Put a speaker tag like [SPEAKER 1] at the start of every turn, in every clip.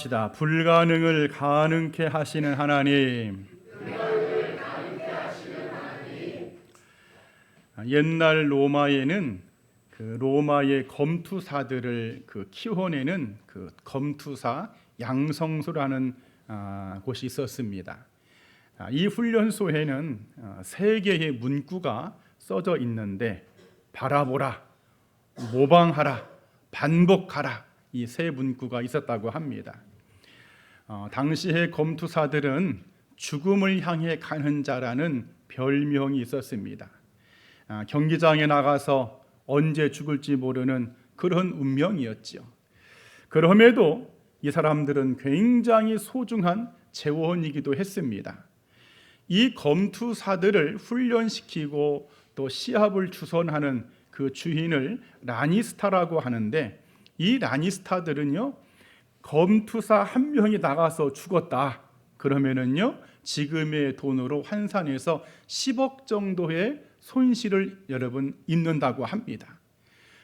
[SPEAKER 1] 따라합시다. 불가능을 가능케 하시는 하나님. 옛날 로마에는 그 로마의 검투사들을 키워내는 그 검투사 양성소라는 곳이 있었습니다. 이 훈련소에는 세 개의 문구가 써져 있는데 바라보라, 모방하라, 반복하라, 이 세 문구가 있었다고 합니다. 당시의 검투사들은 죽음을 향해 가는 자라는 별명이 있었습니다. 경기장에 나가서 언제 죽을지 모르는 그런 운명이었죠. 그럼에도 이 사람들은 굉장히 소중한 재원이기도 했습니다. 이 검투사들을 훈련시키고 또 시합을 주선하는 그 주인을 라니스타라고 하는데, 이 라니스타들은요, 검투사 한 명이 나가서 죽었다 그러면은요, 지금의 돈으로 환산해서 10억 정도의 손실을 여러분 입는다고 합니다.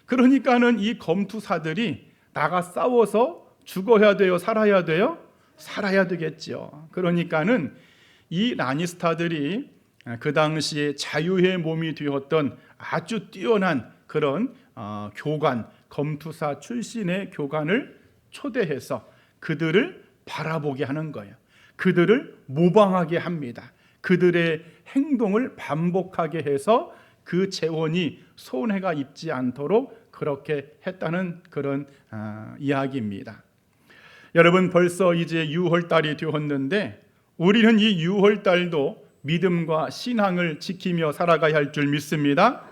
[SPEAKER 1] 그러니까는 이 검투사들이 나가 싸워서 죽어야 돼요, 살아야 돼요? 살아야 되겠죠. 그러니까는 이 라니스타들이 그 당시에 자유의 몸이 되었던 아주 뛰어난 그런 교관, 검투사 출신의 교관을 초대해서 그들을 바라보게 하는 거예요. 그들을 모방하게 합니다. 그들의 행동을 반복하게 해서 그 재원이 손해가 입지 않도록 그렇게 했다는 그런 이야기입니다. 여러분, 벌써 이제 6월달이 되었는데 우리는 이 6월달도 믿음과 신앙을 지키며 살아가야 할 줄 믿습니다.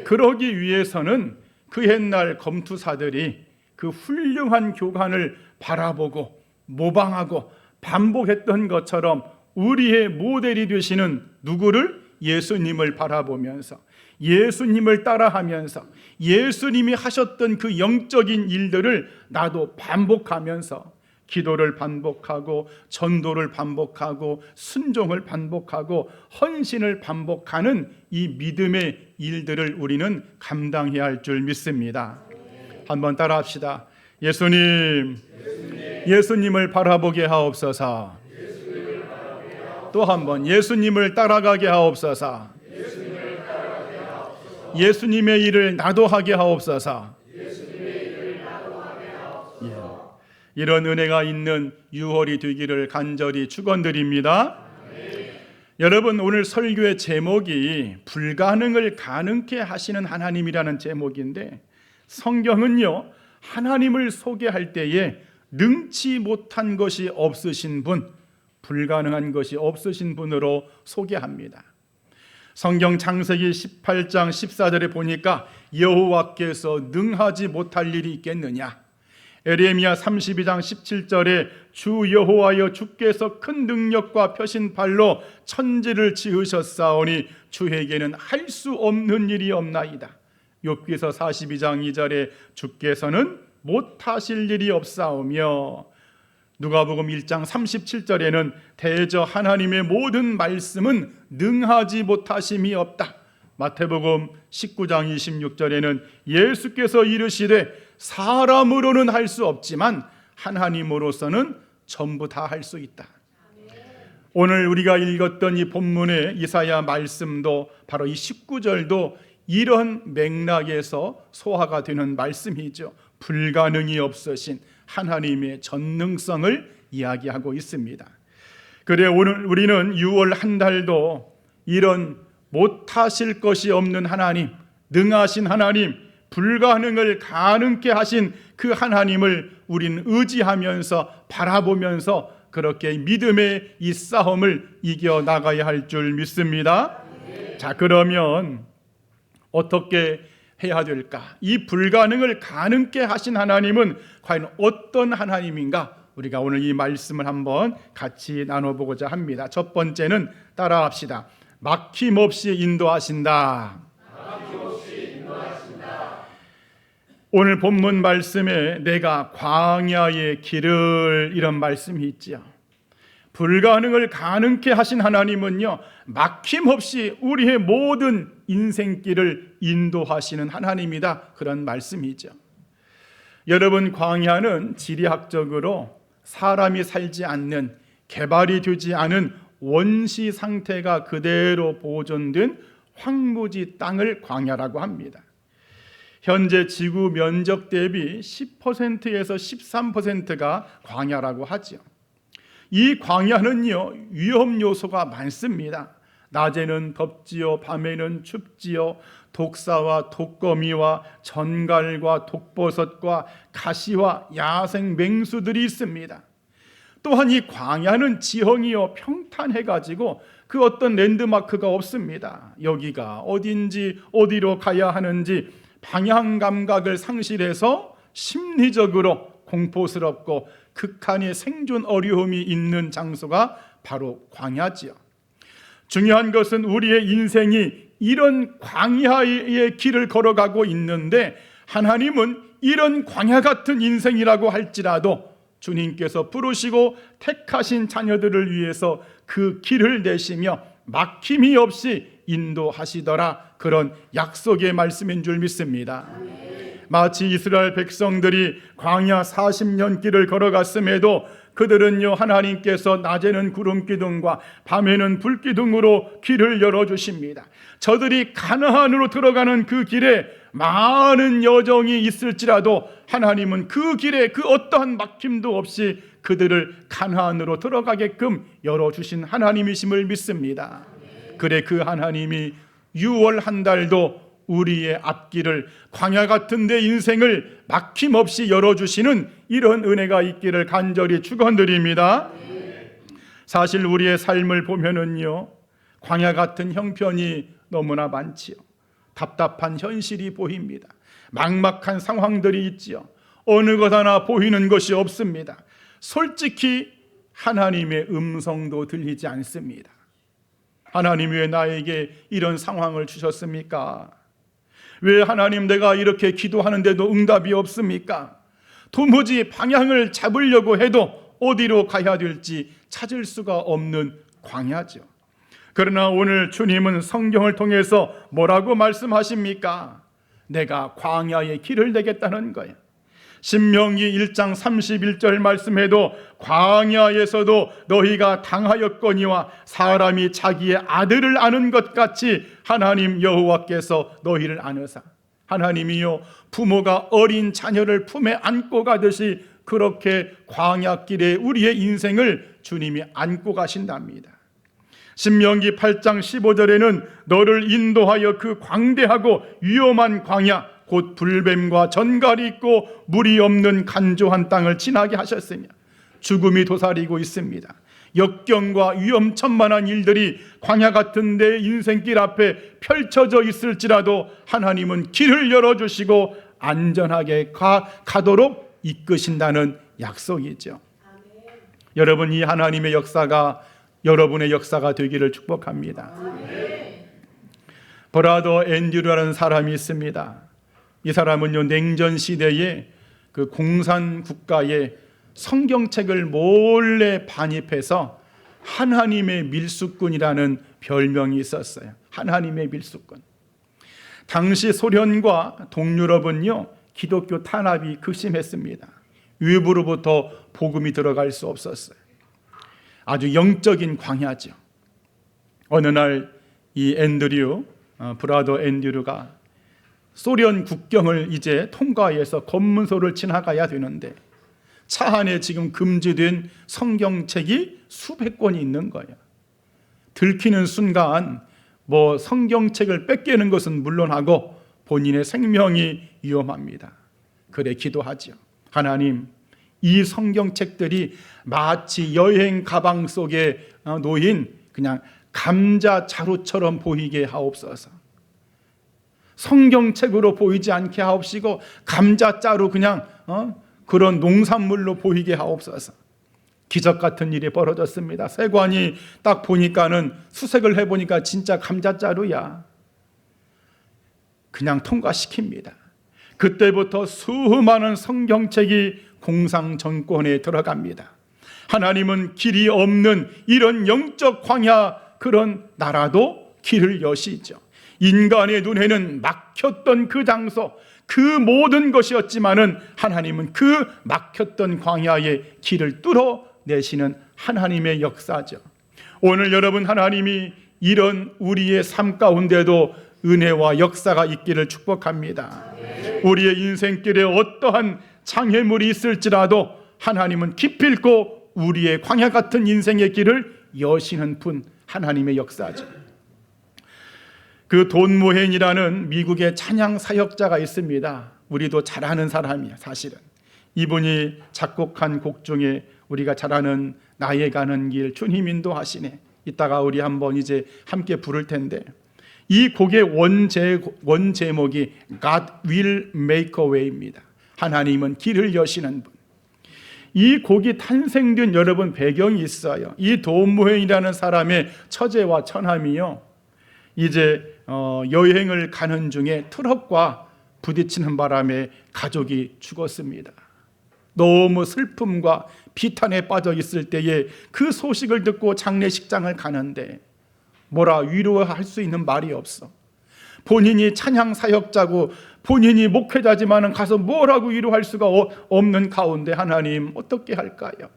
[SPEAKER 1] 그러기 위해서는 그 옛날 검투사들이 그 훌륭한 교관을 바라보고 모방하고 반복했던 것처럼 우리의 모델이 되시는 누구를? 예수님을 바라보면서, 예수님을 따라하면서 예수님이 하셨던 그 영적인 일들을 나도 반복하면서 기도를 반복하고 전도를 반복하고 순종을 반복하고 헌신을 반복하는 이 믿음의 일들을 우리는 감당해야 할 줄 믿습니다. 한번 따라합시다. 예수님을 바라보게 하옵소서. 또 한번 예수님을 따라가게 하옵소서. 예수님의 일을 나도 하게 하옵소서. 이런 은혜가 있는 6월이 되기를 간절히 축원드립니다. 여러분, 오늘 설교의 제목이 불가능을 가능케 하시는 하나님이라는 제목인데, 성경은요, 하나님을 소개할 때에 능치 못한 것이 없으신 분, 불가능한 것이 없으신 분으로 소개합니다. 성경 창세기 18장 14절에 보니까 여호와께서 능하지 못할 일이 있겠느냐, 에레미야 32장 17절에 주 여호와여 주께서 큰 능력과 펴신 발로 천지를 지으셨사오니 주에게는 할 수 없는 일이 없나이다. 욥기서 42장 2절에 주께서는 못하실 일이 없사오며, 누가복음 1장 37절에는 대저 하나님의 모든 말씀은 능하지 못하심이 없다. 마태복음 19장 26절에는 예수께서 이르시되 사람으로는 할 수 없지만 하나님으로서는 전부 다 할 수 있다. 오늘 우리가 읽었던 이 본문의 이사야 말씀도 바로 이 19절도 이런 맥락에서 소화가 되는 말씀이죠. 불가능이 없으신 하나님의 전능성을 이야기하고 있습니다. 그래, 오늘 우리는 6월 한 달도 이런 못하실 것이 없는 하나님, 능하신 하나님, 불가능을 가능케 하신 그 하나님을 우리는 의지하면서 바라보면서 그렇게 믿음의 이 싸움을 이겨나가야 할 줄 믿습니다. 자, 그러면 어떻게 해야 될까? 이 불가능을 가능케 하신 하나님은 과연 어떤 하나님인가? 우리가 오늘 이 말씀을 한번 같이 나눠보고자 합니다. 첫 번째는 따라합시다. 막힘없이 인도하신다. 오늘 본문 말씀에 내가 광야의 길을, 이런 말씀이 있죠. 불가능을 가능케 하신 하나님은요, 막힘없이 우리의 모든 인생길을 인도하시는 하나님이다, 그런 말씀이죠. 여러분, 광야는 지리학적으로 사람이 살지 않는, 개발이 되지 않은 원시 상태가 그대로 보존된 황무지 땅을 광야라고 합니다. 현재 지구 면적 대비 10%에서 13%가 광야라고 하죠. 이 광야는요, 위험 요소가 많습니다. 낮에는 덥지요, 밤에는 춥지요. 독사와 독거미와 전갈과 독버섯과 가시와 야생 맹수들이 있습니다. 또한 이 광야는 지형이요 평탄해가지고 그 어떤 랜드마크가 없습니다. 여기가 어딘지, 어디로 가야 하는지 방향 감각을 상실해서 심리적으로 공포스럽고 극한의 생존 어려움이 있는 장소가 바로 광야지요. 중요한 것은 우리의 인생이 이런 광야의 길을 걸어가고 있는데, 하나님은 이런 광야 같은 인생이라고 할지라도 주님께서 부르시고 택하신 자녀들을 위해서 그 길을 내시며 막힘이 없이 인도하시더라, 그런 약속의 말씀인 줄 믿습니다. 마치 이스라엘 백성들이 광야 40년 길을 걸어갔음에도 그들은요, 하나님께서 낮에는 구름 기둥과 밤에는 불 기둥으로 길을 열어주십니다. 저들이 가나안으로 들어가는 그 길에 많은 여정이 있을지라도 하나님은 그 길에 그 어떠한 막힘도 없이 그들을 가나안으로 들어가게끔 열어주신 하나님이심을 믿습니다. 그래, 그 하나님이 6월 한 달도 우리의 앞길을, 광야 같은 데 인생을 막힘없이 열어주시는 이런 은혜가 있기를 간절히 축원드립니다. 사실 우리의 삶을 보면은요, 광야 같은 형편이 너무나 많지요. 답답한 현실이 보입니다. 막막한 상황들이 있지요. 어느 것 하나 보이는 것이 없습니다. 솔직히 하나님의 음성도 들리지 않습니다. 하나님, 왜 나에게 이런 상황을 주셨습니까? 왜 하나님, 내가 이렇게 기도하는데도 응답이 없습니까? 도무지 방향을 잡으려고 해도 어디로 가야 될지 찾을 수가 없는 광야죠. 그러나 오늘 주님은 성경을 통해서 뭐라고 말씀하십니까? 내가 광야의 길을 내겠다는 거예요. 신명기 1장 31절 말씀에도 광야에서도 너희가 당하였거니와 사람이 자기의 아들을 아는 것 같이 하나님 여호와께서 너희를 아느사. 하나님이요, 부모가 어린 자녀를 품에 안고 가듯이 그렇게 광야길에 우리의 인생을 주님이 안고 가신답니다. 신명기 8장 15절에는 너를 인도하여 그 광대하고 위험한 광야, 곧 불뱀과 전갈이 있고 물이 없는 간조한 땅을 지나게 하셨으며 죽음이 도사리고 있습니다. 역경과 위험천만한 일들이 광야 같은 데 인생길 앞에 펼쳐져 있을지라도 하나님은 길을 열어주시고 안전하게 가도록 이끄신다는 약속이죠. 여러분, 이 하나님의 역사가 여러분의 역사가 되기를 축복합니다. 브라더 앤드류라는 사람이 있습니다. 이 사람은요, 냉전 시대에 그 공산 국가에 성경책을 몰래 반입해서 하나님의 밀수꾼이라는 별명이 있었어요. 하나님의 밀수꾼. 당시 소련과 동유럽은요, 기독교 탄압이 극심했습니다. 외부로부터 복음이 들어갈 수 없었어요. 아주 영적인 광야죠. 어느 날 이 브라더 앤드류가 소련 국경을 이제 통과해서 검문소를 지나가야 되는데 차 안에 지금 금지된 성경책이 수백 권이 있는 거예요. 들키는 순간 성경책을 뺏기는 것은 물론하고 본인의 생명이 위험합니다. 그래 기도하죠. 하나님, 이 성경책들이 마치 여행 가방 속에 놓인 그냥 감자 자루처럼 보이게 하옵소서. 성경책으로 보이지 않게 하옵시고 감자자루 그냥 그런 농산물로 보이게 하옵소서. 기적 같은 일이 벌어졌습니다. 세관이 딱 보니까는 수색을 해보니까 진짜 감자자루야. 그냥 통과시킵니다. 그때부터 수많은 성경책이 공산 정권에 들어갑니다. 하나님은 길이 없는 이런 영적 광야, 그런 나라도 길을 여시죠. 인간의 눈에는 막혔던 그 장소, 그 모든 것이었지만은 하나님은 그 막혔던 광야의 길을 뚫어내시는 하나님의 역사죠. 오늘 여러분, 하나님이 이런 우리의 삶 가운데도 은혜와 역사가 있기를 축복합니다. 우리의 인생길에 어떠한 장애물이 있을지라도 하나님은 기필코 우리의 광야 같은 인생의 길을 여시는 분, 하나님의 역사죠. 그 돈 모헨이라는 미국의 찬양 사역자가 있습니다. 우리도 잘 아는 사람이야, 사실은. 이분이 작곡한 곡 중에 우리가 잘 아는 나의 가는 길 주님 인도하시네, 이따가 우리 한번 이제 함께 부를 텐데, 이 곡의 원 제목이 God will make a way입니다. 하나님은 길을 여시는 분. 이 곡이 탄생된 여러분 배경이 있어요. 이 돈 모헨이라는 사람의 처제와 처남이요, 이제 여행을 가는 중에 트럭과 부딪히는 바람에 가족이 죽었습니다. 너무 슬픔과 비탄에 빠져 있을 때에 그 소식을 듣고 장례식장을 가는데 뭐라 위로할 수 있는 말이 없어. 본인이 찬양 사역자고 본인이 목회자지만은 가서 뭐라고 위로할 수가 없는 가운데 하나님 어떻게 할까요?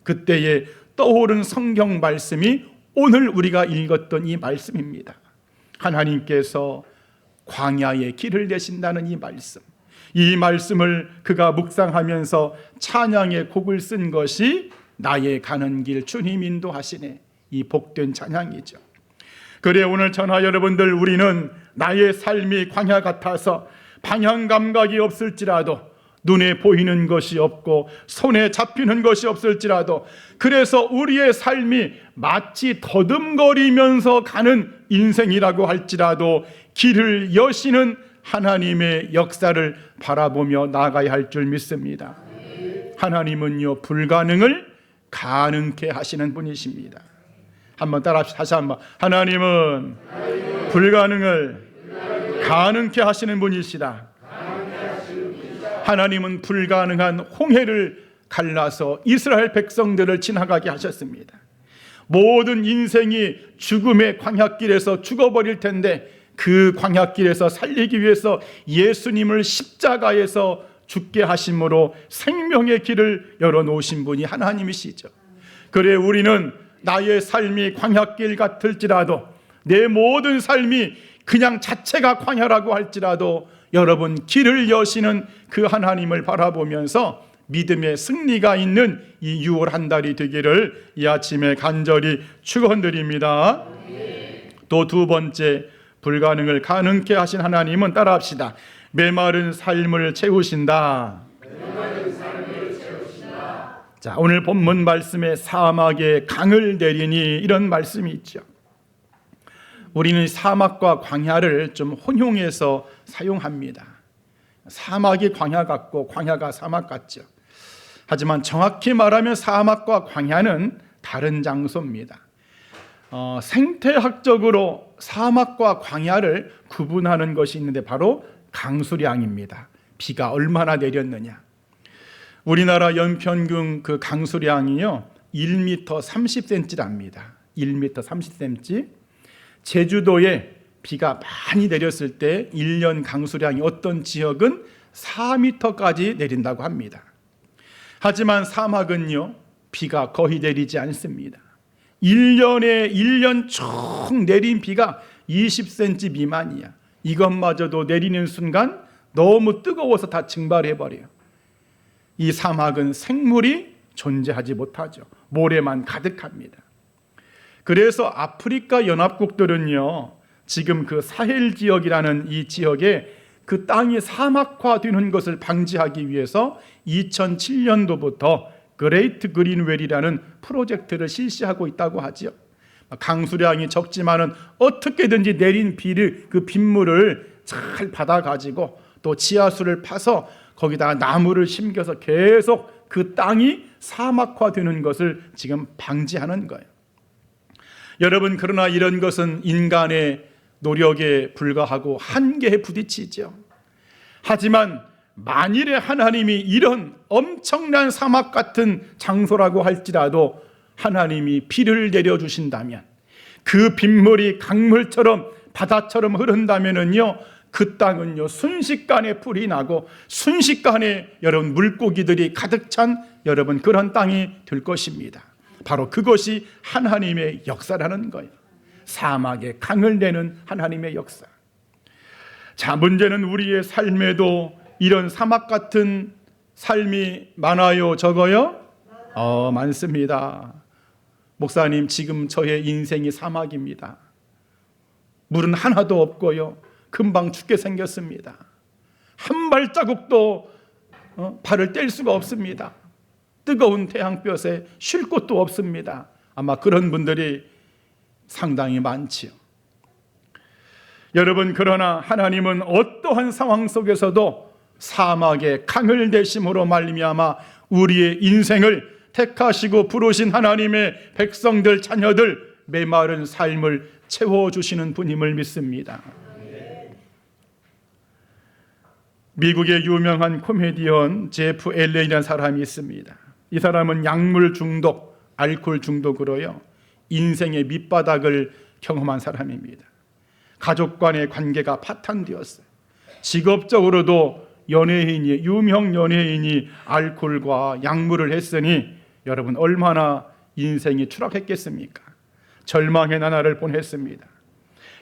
[SPEAKER 1] 그때에 떠오른 성경 말씀이 오늘 우리가 읽었던 이 말씀입니다. 하나님께서 광야의 길을 내신다는 이 말씀, 이 말씀을 그가 묵상하면서 찬양의 곡을 쓴 것이 나의 가는 길 주님 인도하시네, 이 복된 찬양이죠. 그래, 오늘 저나 여러분들, 우리는 나의 삶이 광야 같아서 방향 감각이 없을지라도, 눈에 보이는 것이 없고 손에 잡히는 것이 없을지라도, 그래서 우리의 삶이 마치 더듬거리면서 가는 인생이라고 할지라도 길을 여시는 하나님의 역사를 바라보며 나아가야 할 줄 믿습니다. 하나님은요, 불가능을 가능케 하시는 분이십니다. 한번 따라합시다. 다시 한번. 하나님은 불가능을 가능케 하시는 분이시다. 하나님은 불가능한 홍해를 갈라서 이스라엘 백성들을 지나가게 하셨습니다. 모든 인생이 죽음의 광야길에서 죽어버릴 텐데 그 광야길에서 살리기 위해서 예수님을 십자가에서 죽게 하심으로 생명의 길을 열어놓으신 분이 하나님이시죠. 그래, 우리는 나의 삶이 광야길 같을지라도, 내 모든 삶이 그냥 자체가 광야라고 할지라도 여러분, 길을 여시는 그 하나님을 바라보면서 믿음의 승리가 있는 이 6월 한 달이 되기를 이 아침에 간절히 축원드립니다. 또 두 번째, 불가능을 가능케 하신 하나님은, 따라합시다, 메마른 삶을 채우신다. 자, 오늘 본문 말씀에 사막에 강을 내리니, 이런 말씀이 있죠. 우리는 사막과 광야를 좀 혼용해서 사용합니다. 사막이 광야 같고 광야가 사막 같죠. 하지만 정확히 말하면 사막과 광야는 다른 장소입니다. 생태학적으로 사막과 광야를 구분하는 것이 있는데 바로 강수량입니다. 비가 얼마나 내렸느냐. 우리나라 연평균 그 강수량이요, 1m 30cm랍니다. 1m 30cm. 제주도에 비가 많이 내렸을 때 1년 강수량이 어떤 지역은 4m까지 내린다고 합니다. 하지만 사막은요, 비가 거의 내리지 않습니다. 1년 쭉 내린 비가 20cm 미만이야. 이것마저도 내리는 순간 너무 뜨거워서 다 증발해버려요. 이 사막은 생물이 존재하지 못하죠. 모래만 가득합니다. 그래서 아프리카 연합국들은요, 지금 그 사헬 지역이라는 이 지역에 그 땅이 사막화되는 것을 방지하기 위해서 2007년도부터 그레이트 그린웰이라는 프로젝트를 실시하고 있다고 하지요. 강수량이 적지만은 어떻게든지 내린 비를, 그 빗물을 잘 받아가지고 또 지하수를 파서 거기다가 나무를 심겨서 계속 그 땅이 사막화되는 것을 지금 방지하는 거예요. 여러분, 그러나 이런 것은 인간의 노력에 불과하고 한계에 부딪히죠. 하지만 만일에 하나님이 이런 엄청난 사막 같은 장소라고 할지라도 하나님이 비를 내려주신다면, 그 빗물이 강물처럼 바다처럼 흐른다면은요, 그 땅은요 순식간에 불이 나고 순식간에 여러분 물고기들이 가득 찬 여러분 그런 땅이 될 것입니다. 바로 그것이 하나님의 역사라는 거예요. 사막에 강을 내는 하나님의 역사. 자, 문제는 우리의 삶에도 이런 사막 같은 삶이 많아요, 적어요? 많습니다. 목사님, 지금 저의 인생이 사막입니다. 물은 하나도 없고요, 금방 죽게 생겼습니다. 한 발자국도 발을 뗄 수가 없습니다. 뜨거운 태양볕에 쉴 곳도 없습니다. 아마 그런 분들이 상당히 많지요. 여러분, 그러나 하나님은 어떠한 상황 속에서도 사막에 강을 대심으로 말미암아 우리의 인생을 택하시고 부르신 하나님의 백성들, 자녀들 메마른 삶을 채워주시는 분임을 믿습니다. 미국의 유명한 코미디언 제프 엘렌이라는 사람이 있습니다. 이 사람은 약물 중독, 알코올 중독으로요 인생의 밑바닥을 경험한 사람입니다. 가족 간의 관계가 파탄되었어요. 직업적으로도 유명 연예인이 알코올과 약물을 했으니 여러분 얼마나 인생이 추락했겠습니까? 절망의 나날을 보냈습니다.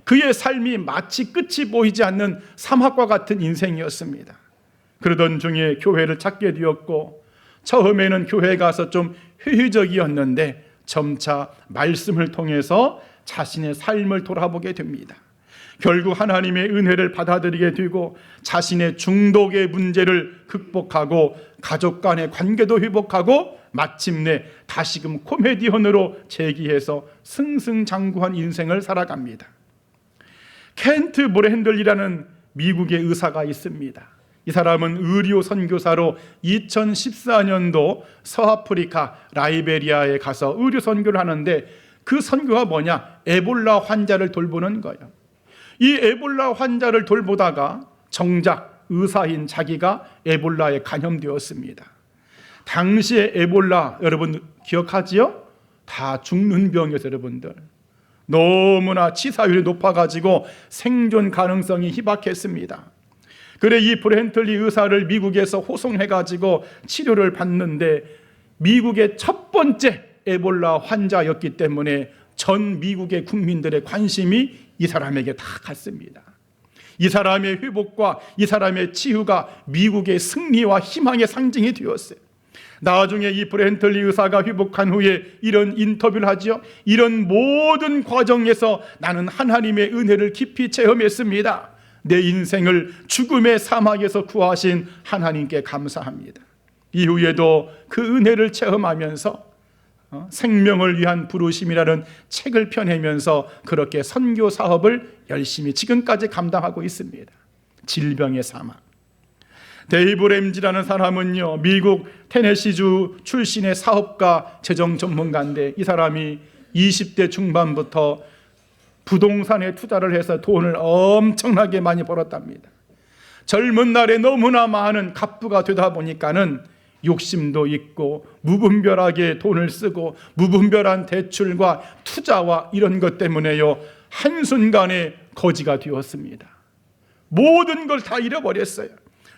[SPEAKER 1] 그의 삶이 마치 끝이 보이지 않는 사막과 같은 인생이었습니다. 그러던 중에 교회를 찾게 되었고, 처음에는 교회에 가서 좀 회의적이었는데 점차 말씀을 통해서 자신의 삶을 돌아보게 됩니다. 결국 하나님의 은혜를 받아들이게 되고 자신의 중독의 문제를 극복하고 가족 간의 관계도 회복하고 마침내 다시금 코미디언으로 재기해서 승승장구한 인생을 살아갑니다. 켄트 브랜들이라는 미국의 의사가 있습니다. 이 사람은 의료 선교사로 2014년도 서아프리카 라이베리아에 가서 의료 선교를 하는데, 그 선교가 뭐냐? 에볼라 환자를 돌보는 거예요. 이 에볼라 환자를 돌보다가 정작 의사인 자기가 에볼라에 감염되었습니다. 당시에 에볼라 여러분 기억하지요? 다 죽는 병이었어요. 여러분들 너무나 치사율이 높아가지고 생존 가능성이 희박했습니다. 그래 이 브랜틀리 의사를 미국에서 호송해가지고 치료를 받는데, 미국의 첫 번째 에볼라 환자였기 때문에 전 미국의 국민들의 관심이 이 사람에게 다 갔습니다. 이 사람의 회복과 이 사람의 치유가 미국의 승리와 희망의 상징이 되었어요. 나중에 이 브랜틀리 의사가 회복한 후에 이런 인터뷰를 하죠. 이런 모든 과정에서 나는 하나님의 은혜를 깊이 체험했습니다. 내 인생을 죽음의 사막에서 구하신 하나님께 감사합니다. 이후에도 그 은혜를 체험하면서 생명을 위한 부르심이라는 책을 펴내면서 그렇게 선교 사업을 열심히 지금까지 감당하고 있습니다. 질병의 사막. 데이브 램지라는 사람은요 미국 테네시주 출신의 사업가, 재정 전문가인데, 이 사람이 20대 중반부터 부동산에 투자를 해서 돈을 엄청나게 많이 벌었답니다. 젊은 날에 너무나 많은 갑부가 되다 보니까는 욕심도 있고 무분별하게 돈을 쓰고 무분별한 대출과 투자와 이런 것 때문에요 한순간에 거지가 되었습니다. 모든 걸 다 잃어버렸어요.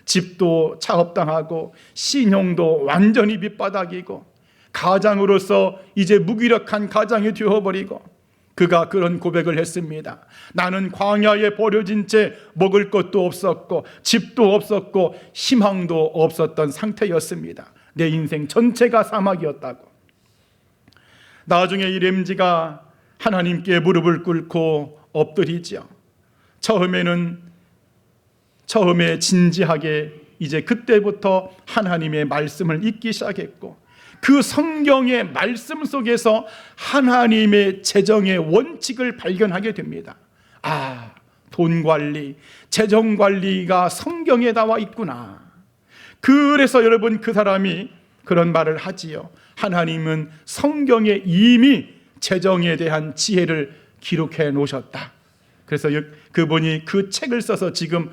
[SPEAKER 1] 집도 차업당하고 신용도 완전히 밑바닥이고 가장으로서 이제 무기력한 가장이 되어버리고, 그가 그런 고백을 했습니다. 나는 광야에 버려진 채 먹을 것도 없었고 집도 없었고 희망도 없었던 상태였습니다. 내 인생 전체가 사막이었다고. 나중에 이 램지가 하나님께 무릎을 꿇고 엎드리죠. 처음에 진지하게 이제 그때부터 하나님의 말씀을 읽기 시작했고, 그 성경의 말씀 속에서 하나님의 재정의 원칙을 발견하게 됩니다. 돈 관리, 재정 관리가 성경에 나와 있구나. 그래서 여러분 그 사람이 그런 말을 하지요. 하나님은 성경에 이미 재정에 대한 지혜를 기록해 놓으셨다. 그래서 그분이 그 책을 써서 지금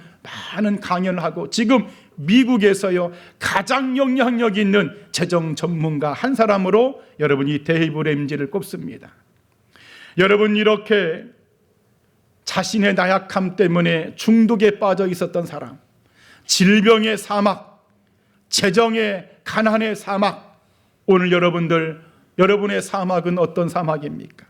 [SPEAKER 1] 많은 강연을 하고, 지금 미국에서요 가장 영향력 있는 재정 전문가 한 사람으로 여러분이 데이브 램지를 꼽습니다. 여러분, 이렇게 자신의 나약함 때문에 중독에 빠져 있었던 사람, 질병의 사막, 재정의 가난의 사막. 오늘 여러분의 사막은 어떤 사막입니까?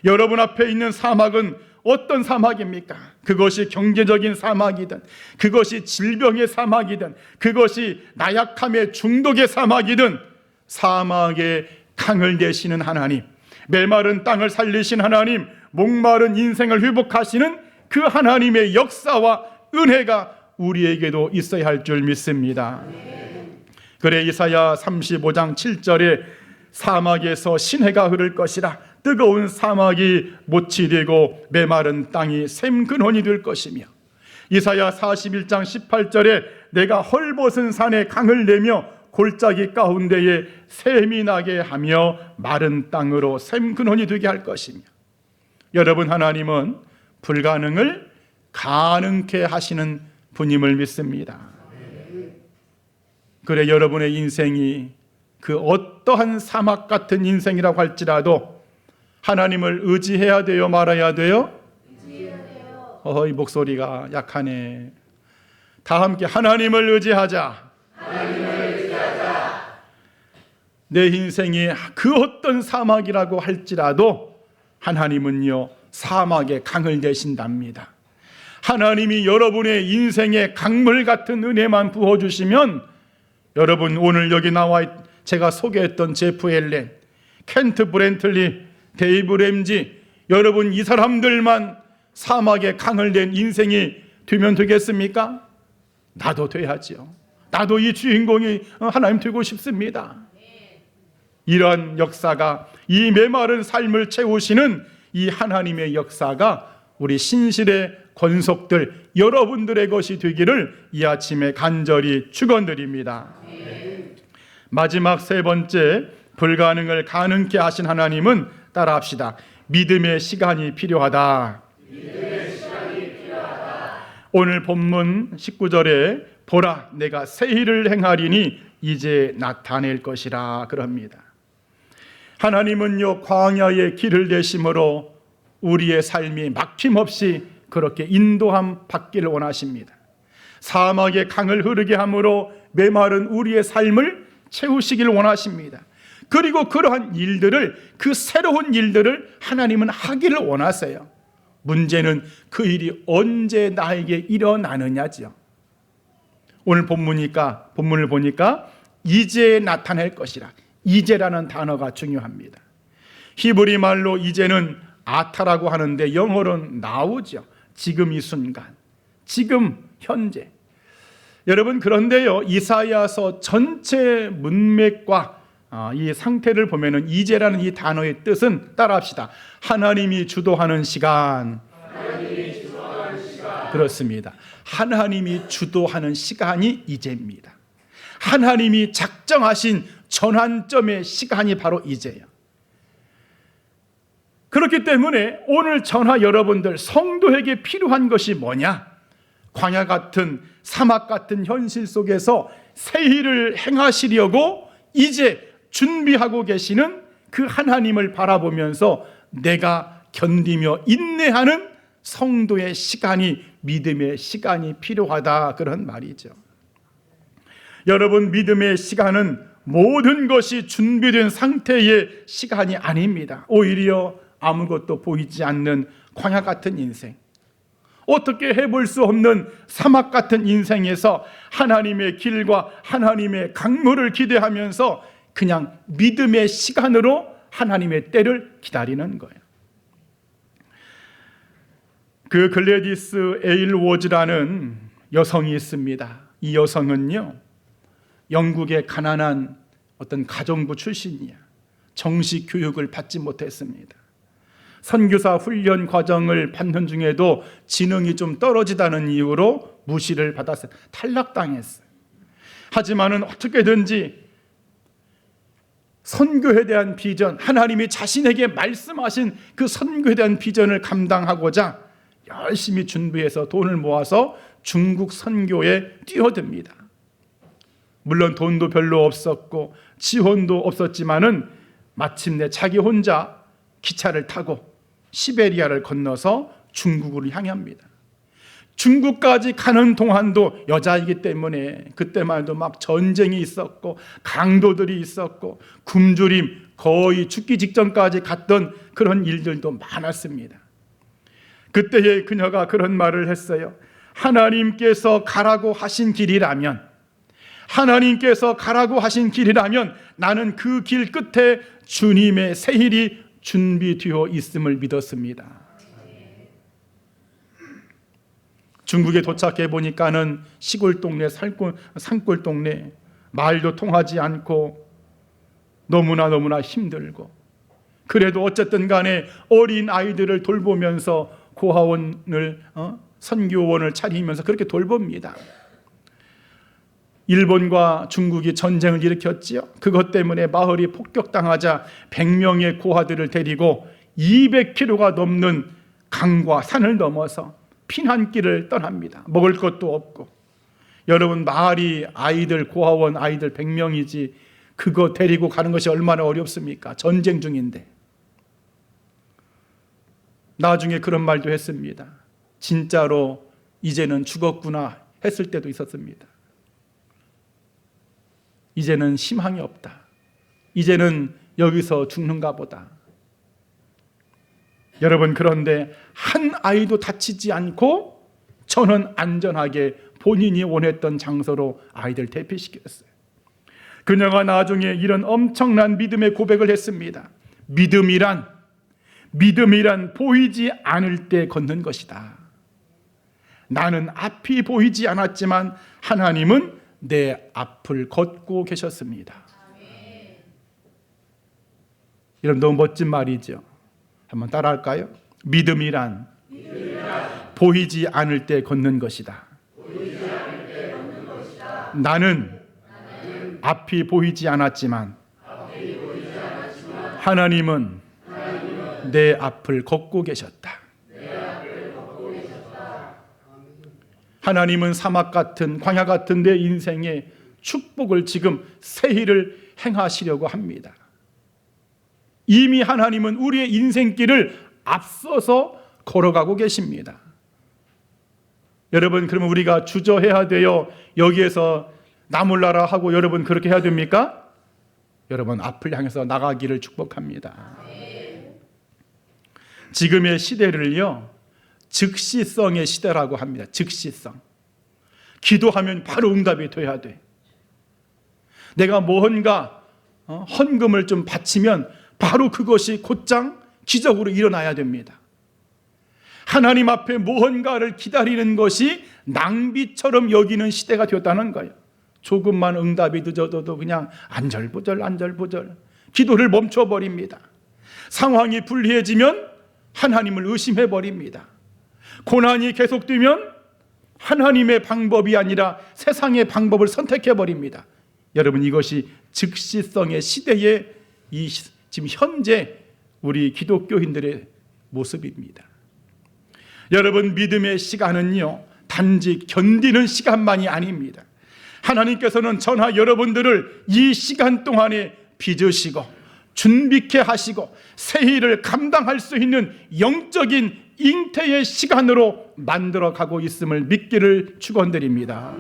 [SPEAKER 1] 여러분 앞에 있는 사막은 어떤 사막입니까? 그것이 경제적인 사막이든, 그것이 질병의 사막이든, 그것이 나약함의 중독의 사막이든, 사막에 강을 내시는 하나님, 메마른 땅을 살리신 하나님, 목마른 인생을 회복하시는 그 하나님의 역사와 은혜가 우리에게도 있어야 할 줄 믿습니다. 그래 이사야 35장 7절에 사막에서 신해가 흐를 것이라, 뜨거운 사막이 못이 되고 메마른 땅이 샘근원이 될 것이며, 이사야 41장 18절에 내가 헐벗은 산에 강을 내며 골짜기 가운데에 샘이 나게 하며 마른 땅으로 샘근원이 되게 할 것이며. 여러분, 하나님은 불가능을 가능케 하시는 분임을 믿습니다. 그래 여러분의 인생이 그 어떠한 사막 같은 인생이라고 할지라도 하나님을 의지해야 돼요, 말아야 돼요? 이 목소리가 약하네. 다 함께 하나님을 의지하자. 내 인생이 그 어떤 사막이라고 할지라도 하나님은요, 사막에 강을 내신답니다. 하나님이 여러분의 인생에 강물 같은 은혜만 부어주시면, 여러분 오늘 여기 나와 제가 소개했던 제프 헬렌, 켄트 브렌틀리, 데이브 램지, 여러분 이 사람들만 사막에 강을 낸 인생이 되면 되겠습니까? 나도 돼야지요. 나도 이 주인공이 하나님 되고 싶습니다. 이런 역사가, 이 메마른 삶을 채우시는 이 하나님의 역사가 우리 신실의 권속들 여러분들의 것이 되기를 이 아침에 간절히 축원드립니다. 마지막 세 번째, 불가능을 가능케 하신 하나님은 따라합시다. 믿음의 시간이 필요하다. 오늘 본문 19절에 보라 내가 새 일을 행하리니 이제 나타낼 것이라 그럽니다. 하나님은요, 광야의 길을 내심으로 우리의 삶이 막힘없이 그렇게 인도함 받기를 원하십니다. 사막에 강을 흐르게 함으로 메마른 우리의 삶을 채우시길 원하십니다. 그리고 그러한 일들을, 그 새로운 일들을 하나님은 하기를 원하세요. 문제는 그 일이 언제 나에게 일어나느냐지요. 오늘 본문을 보니까 이제 나타낼 것이라, 이제라는 단어가 중요합니다. 히브리 말로 이제는 아타라고 하는데 영어로는 나오죠. 지금 이 순간, 지금 현재. 여러분, 그런데요, 이사야서 전체 문맥과 이 상태를 보면은 이제라는 이 단어의 뜻은, 따라합시다. 하나님이 주도하는 시간. 그렇습니다. 하나님이 주도하는 시간이 이제입니다. 하나님이 작정하신 전환점의 시간이 바로 이제예요. 그렇기 때문에 오늘 저나 여러분들 성도에게 필요한 것이 뭐냐? 광야 같은, 사막 같은 현실 속에서 새 일을 행하시려고 이제 준비하고 계시는 그 하나님을 바라보면서 내가 견디며 인내하는 성도의 시간이, 믿음의 시간이 필요하다, 그런 말이죠. 여러분, 믿음의 시간은 모든 것이 준비된 상태의 시간이 아닙니다. 오히려 아무것도 보이지 않는 광야 같은 인생, 어떻게 해볼 수 없는 사막 같은 인생에서 하나님의 길과 하나님의 강물을 기대하면서 그냥 믿음의 시간으로 하나님의 때를 기다리는 거예요. 그 글래디스 에일워즈라는 여성이 있습니다. 이 여성은요, 영국의 가난한 어떤 가정부 출신이야. 정식 교육을 받지 못했습니다. 선교사 훈련 과정을 받는 중에도 지능이 좀 떨어지다는 이유로 무시를 받았어요. 탈락당했어요. 하지만은 어떻게든지 선교에 대한 비전, 하나님이 자신에게 말씀하신 그 선교에 대한 비전을 감당하고자 열심히 준비해서 돈을 모아서 중국 선교에 뛰어듭니다. 물론 돈도 별로 없었고 지원도 없었지만은 마침내 자기 혼자 기차를 타고 시베리아를 건너서 중국으로 향합니다. 중국까지 가는 동안도 여자이기 때문에 그때만 해도 막 전쟁이 있었고 강도들이 있었고 굶주림, 거의 죽기 직전까지 갔던 그런 일들도 많았습니다. 그때에 그녀가 그런 말을 했어요. 하나님께서 가라고 하신 길이라면, 하나님께서 가라고 하신 길이라면 나는 그 길 끝에 주님의 세일이 준비되어 있음을 믿었습니다. 중국에 도착해 보니까는 시골 동네, 산골 동네, 말도 통하지 않고 너무나 힘들고, 그래도 어쨌든 간에 어린 아이들을 돌보면서 고아원을 선교원을 차리면서 그렇게 돌봅니다. 일본과 중국이 전쟁을 일으켰지요. 그것 때문에 마을이 폭격당하자 100명의 고아들을 데리고 200km가 넘는 강과 산을 넘어서 피난길을 떠납니다. 먹을 것도 없고. 여러분, 마을이 아이들, 고아원 아이들 100명이지 그거 데리고 가는 것이 얼마나 어렵습니까? 전쟁 중인데. 나중에 그런 말도 했습니다. 진짜로 이제는 죽었구나 했을 때도 있었습니다. 이제는 희망이 없다. 이제는 여기서 죽는가 보다. 여러분, 그런데 한 아이도 다치지 않고 저는 안전하게 본인이 원했던 장소로 아이들 대피시켰어요. 그녀가 나중에 이런 엄청난 믿음의 고백을 했습니다. 믿음이란 보이지 않을 때 걷는 것이다. 나는 앞이 보이지 않았지만 하나님은 내 앞을 걷고 계셨습니다. 이런 너무 멋진 말이죠. 한번 따라할까요? 믿음이란 보이지 않을 때 걷는 것이다. 나는 앞이 보이지 않았지만 하나님은 내 앞을 걷고 계셨다. 하나님은 사막 같은, 광야 같은 내 인생에 축복을 지금 세일을 행하시려고 합니다. 이미 하나님은 우리의 인생길을 앞서서 걸어가고 계십니다. 여러분, 그러면 우리가 주저해야 돼요? 여기에서 나몰라라 하고 여러분 그렇게 해야 됩니까? 여러분, 앞을 향해서 나가기를 축복합니다. 지금의 시대를요, 즉시성의 시대라고 합니다. 즉시성. 기도하면 바로 응답이 돼야 돼. 내가 뭔가 헌금을 좀 바치면 바로 그것이 곧장 기적으로 일어나야 됩니다. 하나님 앞에 무언가를 기다리는 것이 낭비처럼 여기는 시대가 되었다는 거예요. 조금만 응답이 늦어도 그냥 안절부절 기도를 멈춰버립니다. 상황이 불리해지면 하나님을 의심해버립니다. 고난이 계속되면 하나님의 방법이 아니라 세상의 방법을 선택해버립니다. 여러분, 이것이 즉시성의 시대의 지금 현재 우리 기독교인들의 모습입니다. 여러분, 믿음의 시간은요, 단지 견디는 시간만이 아닙니다. 하나님께서는 저나 여러분들을 이 시간 동안에 빚으시고 준비케 하시고 세일을 감당할 수 있는 영적인 잉태의 시간으로 만들어가고 있음을 믿기를 축원드립니다.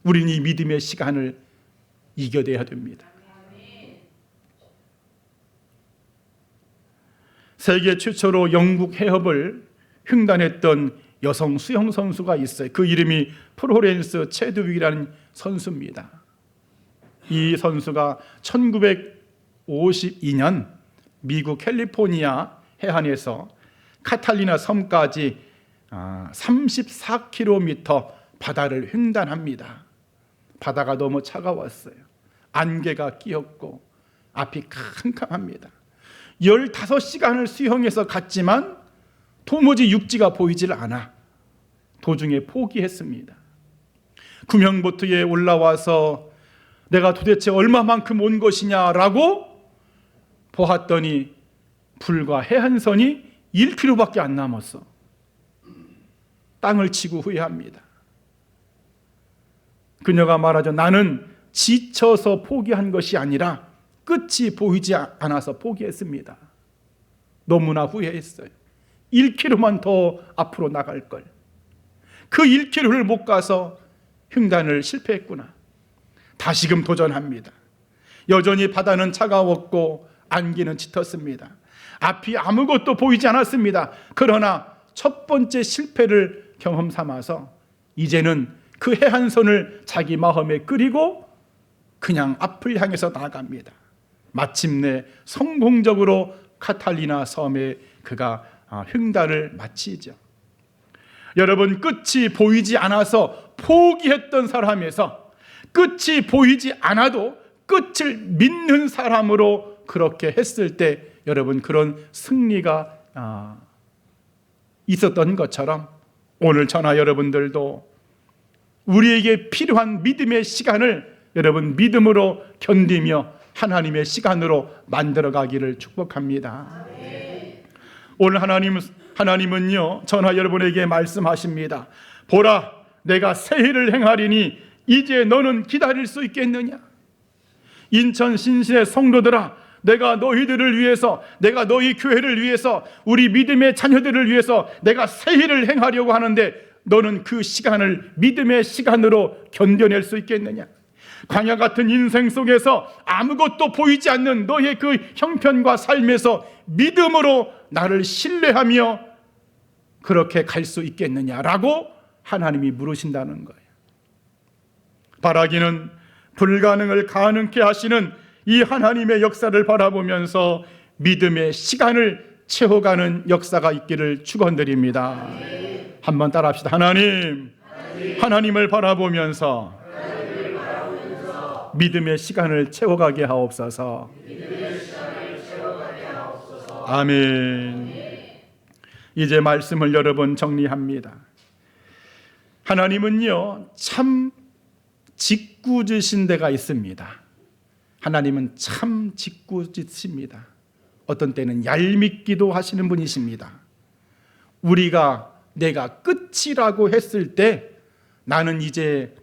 [SPEAKER 1] 우리는 이 믿음의 시간을 이겨내야 됩니다. 세계 최초로 영국 해협을 횡단했던 여성 수영 선수가 있어요. 그 이름이 프로렌스 체드윅이라는 선수입니다. 이 선수가 1952년 미국 캘리포니아 해안에서 카탈리나 섬까지 34km 바다를 횡단합니다. 바다가 너무 차가웠어요. 안개가 끼었고 앞이 캄캄합니다. 15시간을 수영해서 갔지만 도무지 육지가 보이질 않아 도중에 포기했습니다. 구명보트에 올라와서 내가 도대체 얼마만큼 온 것이냐라고 보았더니 불과 해안선이 1km밖에 안 남았어. 땅을 치고 후회합니다. 그녀가 말하죠. 나는 지쳐서 포기한 것이 아니라 끝이 보이지 않아서 포기했습니다. 너무나 후회했어요. 1km만 더 앞으로 나갈 걸. 그 1km를 못 가서 횡단을 실패했구나. 다시금 도전합니다. 여전히 바다는 차가웠고 안개는 짙었습니다. 앞이 아무것도 보이지 않았습니다. 그러나 첫 번째 실패를 경험 삼아서 이제는 그 해안선을 자기 마음에 끓이고 그냥 앞을 향해서 나아갑니다. 마침내 성공적으로 카탈리나 섬에 그가 횡단을 마치죠. 여러분, 끝이 보이지 않아서 포기했던 사람에서 끝이 보이지 않아도 끝을 믿는 사람으로 그렇게 했을 때 여러분, 그런 승리가 있었던 것처럼 오늘 저나 여러분들도 우리에게 필요한 믿음의 시간을 여러분 믿음으로 견디며 하나님의 시간으로 만들어가기를 축복합니다. 오늘 하나님은요, 저나 여러분에게 말씀하십니다. 보라, 내가 새 일을 행하리니 이제 너는 기다릴 수 있겠느냐? 인천 신실의 성도들아, 내가 너희들을 위해서, 내가 너희 교회를 위해서, 우리 믿음의 자녀들을 위해서 내가 새 일을 행하려고 하는데 너는 그 시간을 믿음의 시간으로 견뎌낼 수 있겠느냐? 광야 같은 인생 속에서 아무것도 보이지 않는 너의 그 형편과 삶에서 믿음으로 나를 신뢰하며 그렇게 갈 수 있겠느냐라고 하나님이 물으신다는 거예요. 바라기는 불가능을 가능케 하시는 이 하나님의 역사를 바라보면서 믿음의 시간을 채워가는 역사가 있기를 축원드립니다. 한번 따라합시다. 하나님을 바라보면서 믿음의 시간을 채워가게 하옵소서. 아멘. 이제 말씀을 여러 번 정리합니다. 하나님은요, 참 짓궂으신 데가 있습니다. 하나님은 참 짓궂으십니다. 어떤 때는 얄밉기도 하시는 분이십니다. 내가 끝이라고 했을 때, 나는 이제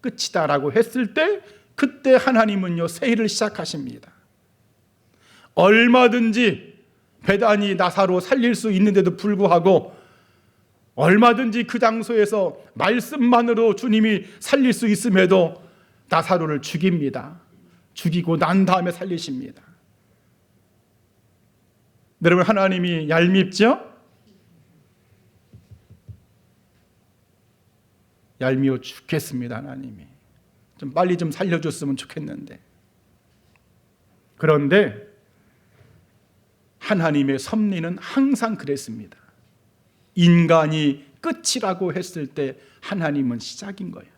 [SPEAKER 1] 끝이다라고 했을 때, 그때 하나님은요, 새 일을 시작하십니다. 얼마든지 베다니 나사로 살릴 수 있는데도 불구하고 얼마든지 그 장소에서 말씀만으로 주님이 살릴 수 있음에도 나사로를 죽입니다. 죽이고 난 다음에 살리십니다. 여러분, 하나님이 얄밉죠? 얄미워 죽겠습니다. 하나님이 좀 빨리 좀 살려줬으면 좋겠는데. 그런데 하나님의 섭리는 항상 그랬습니다. 인간이 끝이라고 했을 때 하나님은 시작인 거예요.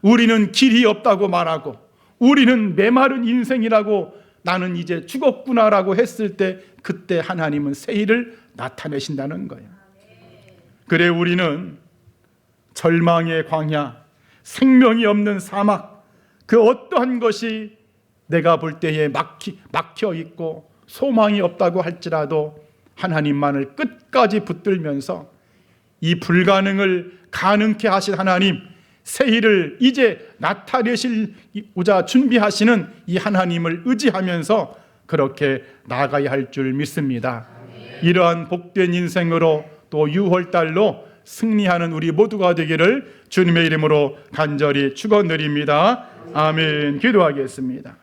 [SPEAKER 1] 우리는 길이 없다고 말하고, 우리는 메마른 인생이라고, 나는 이제 죽었구나라고 했을 때 그때 하나님은 새 일을 나타내신다는 거예요. 그래, 우리는 절망의 광야, 생명이 없는 사막, 그 어떠한 것이 내가 볼 때에 막혀 있고 소망이 없다고 할지라도 하나님만을 끝까지 붙들면서 이 불가능을 가능케 하신 하나님, 새 일을 이제 나타내시고자 준비하시는 이 하나님을 의지하면서 그렇게 나아가야 할 줄 믿습니다. 이러한 복된 인생으로 또 6월달로 승리하는 우리 모두가 되기를 주님의 이름으로 간절히 축원드립니다. 아멘. 기도하겠습니다.